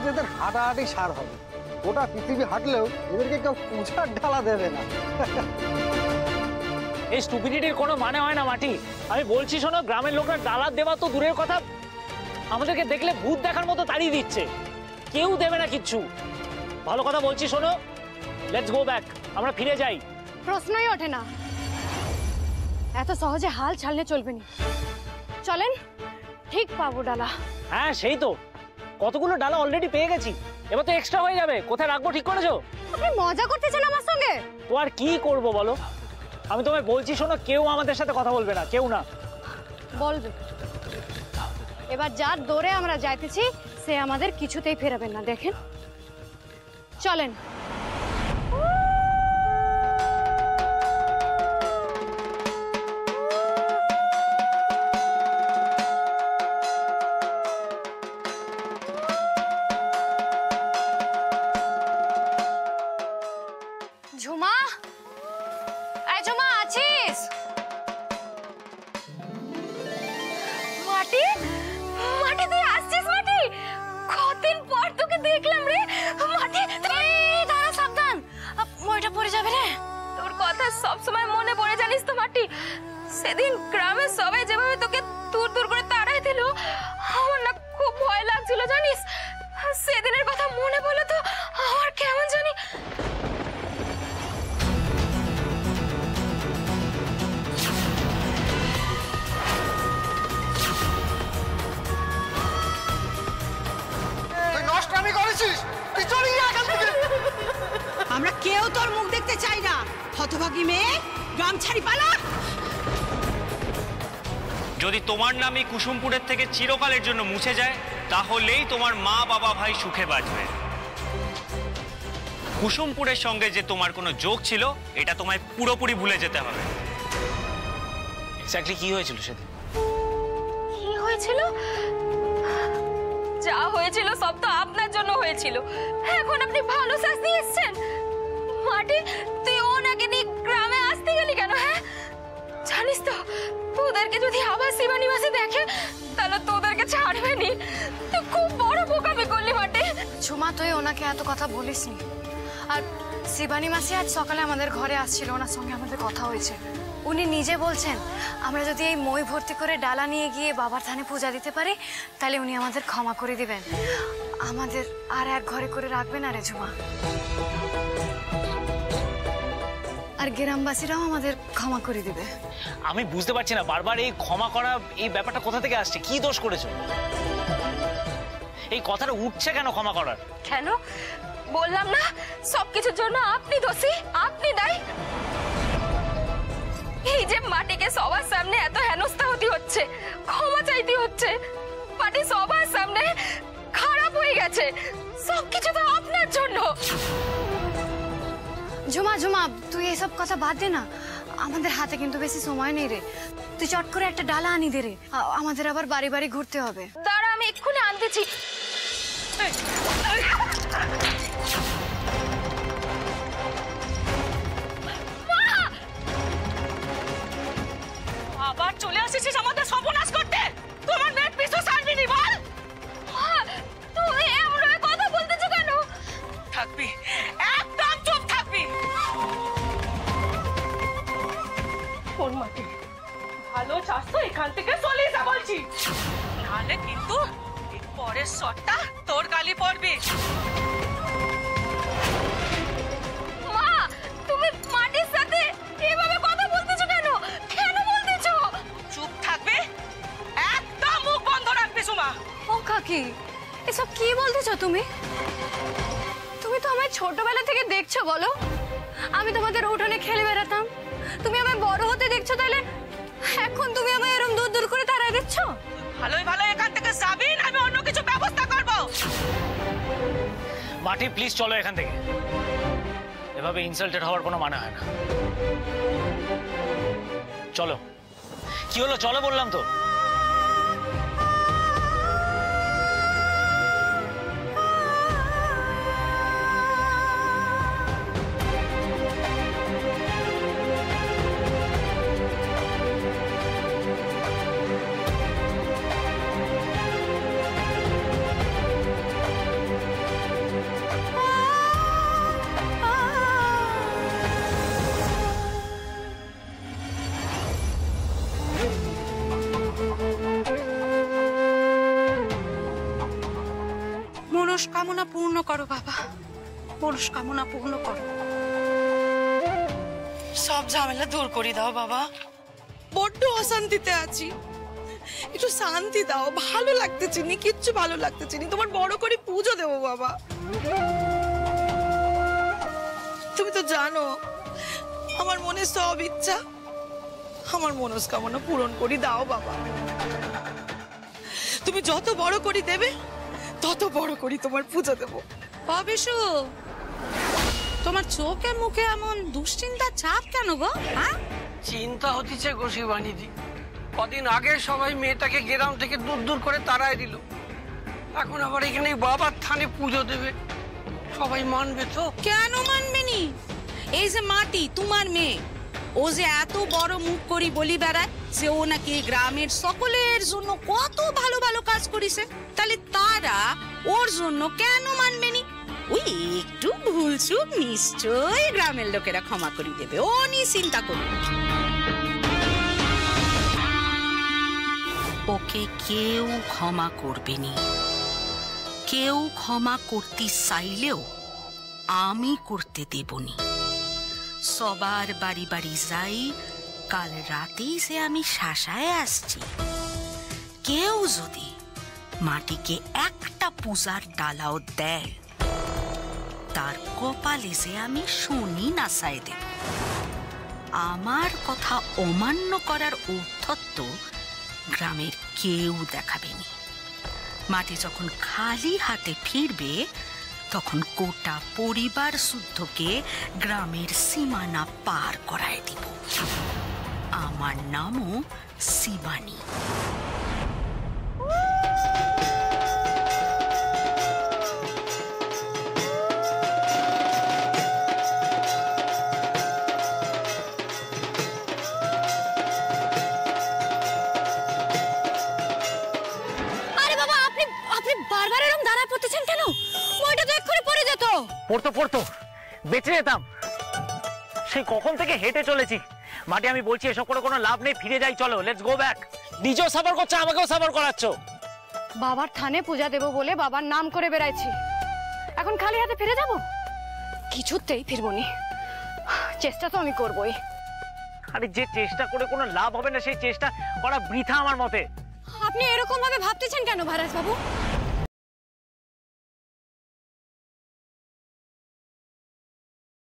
আজ এদের হাঁটাহাঁটি সার হবে। গোটা পৃথিবী হাঁটলেও এদেরকে কেউ পূজার ঢালা দেবে না। এই স্টুপিডিটির কোনো মানে হয় না মাটি। আমি বলছি শোনো, গ্রামের লোকরা ডালা দেওয়া তো দূরের কথা, আমাদেরকে দেখলে ভূত দেখার মতো তাড়িয়ে দিচ্ছে। কেউ দেবে না কিচ্ছু। ভালো কথা বলছি শোনো, লেটস গো ব্যাক, আমরা ফিরে যাই। প্রশ্নই ওঠে না, এত সহজে হাল ছাড়লে চলবে না। চলেন, ঠিক পাবো ডালা। হ্যাঁ সেই তো, কতগুলো ডালা অলরেডি পেয়ে গেছি, এবার তো এক্সট্রা হয়ে যাবে। কোথায় রাখবো ঠিক করেছো? আপনি মজা করতেছেন আমার সঙ্গে? তো আর কি করবো বলো, আমি তোমায় বলছি শোনো, কেউ আমাদের সাথে কথা বলবে না, কেউ না। বলবে। এবার যার দৌড়ে আমরা যাইতেছি সে আমাদের কিছুতেই ফেরাবেন না, দেখেন। চলেন। ঝুমা, এই ঝুমা আছিস? মাটি, মাটি তুই আসছিস? মাটি, কতদিন পর তোকে দেখলাম রে। মাটি, দাঁড়া, সাবধান, মইটা পড়ে যাবে রে। তোর কথা সব সময় মনে পড়ে, জানিস তো মাটি। সেদিন গ্রামের সবাই যেভাবে তোকে দূর দূর করে তাড়াই দিল, আমার না খুব ভয় লাগছিল জানিস। সেদিনের কথা মনে পড়লে তো আমার কেমন জানি। আমরা কেউ তোর মুখ দেখতে চাই না, হতভাগী মেয়ে, গ্রাম ছাড়ি পালা। যদি তোমার নাম এই কুসুমপুরের থেকে চিরকালের জন্য মুছে যায়, তাহলেই তোমার মা বাবা ভাই সুখে বাঁচবে। কুসুমপুরের সঙ্গে যে তোমার কোনো যোগ ছিল, এটা তোমায় পুরোপুরি ভুলে যেতে হবে। এক্স্যাক্টলি কি হয়েছিল সেদিন? কি হয়েছিল? যা হয়েছিল সব তো আপনার জন্য হয়েছিল। এখন আপনি ভালো শাস্তি এসেছেন। মাটি, তুই ওনাকে নিয়ে গ্রামে আসতে গেলি কেন? হ্যাঁ, জানিস তো তোদেরকে যদি আবার শিবানী মাসি দেখে তাহলে তোদেরকে ছাড়বে নি। তুই খুব বড় বোকামি করলি মাটি। ঝুমা, তুই ওনাকে এত কথা বলিসনি। আর শিবানী মাসি আজ সকালে আমাদের ঘরে আসছিল, ওনার সঙ্গে আমাদের কথা হয়েছে। উনি নিজে বলছেন আমরা যদি এই মই ভর্তি করে ডালা নিয়ে গিয়ে বাবার থানে পূজা দিতে পারি তাহলে উনি আমাদের ক্ষমা করে দিবেন, আমাদের আর এক ঘরে করে রাখবেন। আরে ঝুমা, আর গ্রামবাসীরাও আমাদের ক্ষমা করে দিবে। আমি বুঝতে পারছি না, বারবার এই ক্ষমা করা এই ব্যাপারটা কোথা থেকে আসছে? কি দোষ করেছো? এই কথাটা উঠছে কেন ক্ষমা করার? কেন বললাম না, সবকিছুর জন্য আপনি দোষী, আপনি দায়ী। এই যে মাটিকে সবার সামনে এত হেনস্থা হতে হচ্ছে, ক্ষমা চাইতে হচ্ছে, মাটি সবার সামনে খারাপ হয়ে গেছে, সবকিছু তো আপনার জন্য। ঝুমা, ঝুমা, তুই এসব কথা বাদ দে না। আমাদের হাতে কিন্তু বেশি সময় নেই রে। তুই চট করে একটা ডালা আনি দে রে, আমাদের আবার বাড়ি বাড়ি ঘুরতে হবে। দাঁড়া, আমি এক্ষুনি আনতেছি। আবার চলে আসিস আমাদের সর্বনাশ করতে। তোমার মেয়ের পিছু ছাড়বি নি বল? তুই এমন কথা বলতেছো কেন? থাকবি, একদম চুপ থাকবি। কোন মাটি, ভালো চাস তো এখান থেকে চলে যা বলছি, নাহলে কিন্তু পরের শটটা তোর গালি পড়বে। মা, তুমি মাটির সাথে এভাবে কথা বলতেছো কেন? কেন বলতেছো? চুপ থাকবে, একদম মুখ বন্ধ রাখবি সুমা। ও কাকি, এসব কি বলতেছো তুমি? তুমি তো আমায় ছোটবেলা থেকে দেখছো, বলো আমি তোমাদের উঠোনে খেলে বেড়াতাম, তুমি আমায় বড় হতে দেখছো, তাহলে এখন তুমি আমায় এরকম দূর দূর করে তাড়ায় দিচ্ছ? ভালোই ভালো এখান থেকে যাবি, আমি অন্য কিছু ব্যবস্থা করব। মাটি প্লিজ চলো এখান থেকে, এভাবে ইনসাল্টেড হওয়ার কোনো মানে হয় না। চলো। কি হলো? চলো বললাম তো। মনস্কামনা পূর্ণ করো বাবা, মনস্কামনা পূর্ণ করো। সব ঝামেলা দূর করে দাও বাবা, বড্ড অশান্তিতে আছি, একটু শান্তি দাও। ভালো লাগতেছে নি, কিচ্ছু ভালো লাগতেছে নি। তোমার বড় করে পুজো দেবো বাবা। তুমি তো জানো আমার মনে সব ইচ্ছা, আমার মনস্কামনা পূরণ করে দাও বাবা। তুমি যত বড় করে দেবে তত বড় করে তোমার পুজো দেবো। বিশু, তোমার চোখে মুখে এমন দুশ্চিন্তা ছাপ কেন গো? হ্যাঁ, চিন্তা হতিছে গো শিবানীদি। কদিন আগে সবাই মেয়েটাকে গ্রাম থেকে দূর দূর করে তাড়ায় দিল, এখন আবার এখানে বাবার থানে পুজো দেবে, সবাই মানবে তো? কেন মানবে নি? এই যে মাটি তোমার মেয়ে, ও যে এত বড় মুখ করি বলি বেড়ায় যে ও নাকি গ্রামের সকলের জন্য কত ভালো ভালো কাজ করেছে, তাহলে তারা ওর জন্য কেন মানবে নি? ওই একটু ভুলচুক নিশ্চয়ই গ্রামের লোকেরা ক্ষমা করে দেবে, ও নিয়ে চিন্তা করবে। ওকে কেউ ক্ষমা করবে নি, কেউ ক্ষমা করতে চাইলেও আমি করতে দেবনি। সবার বাড়ি বাড়ি যাই, কাল রাতেই যে আমি শাসায় আসছি। কেউ যদি মাটিকে একটা পূজার ডালাও দেয়, তার কপালে যে আমি শনি নাচায় দেব। আমার কথা অমান্য করার ঔদ্ধত্য গ্রামের কেউ দেখাবেনি। মাটি যখন খালি হাতে ফিরবে, তখন গোটা পরিবার শুদ্ধকে গ্রামের সীমানা পার করায় দিব। আমার নামও শিবানী। পড়তো বেঁচে যেতাম। সেই কখন থেকে হেঁটে চলেছি। মাটি, আমি বলছি এসব করে কোনো লাভ নেই, ফিরে যাই, চলো, লেটস গো ব্যাক। নিজেও সাফার করছো, আমাকেও সাফার করাচ্ছ। বাবার থানে পূজা দেব বলে বাবার নাম করে বেড়াইছি, এখন খালি হাতে ফিরে যাব? কিছুতেই ফিরবো নি, চেষ্টা তো আমি করবই। আরে যে চেষ্টা করে কোনো লাভ হবে না, সেই চেষ্টা করা বৃথা আমার মতে। আপনি এরকম ভাবে ভাবতেছেন কেন মহারাজ বাবু?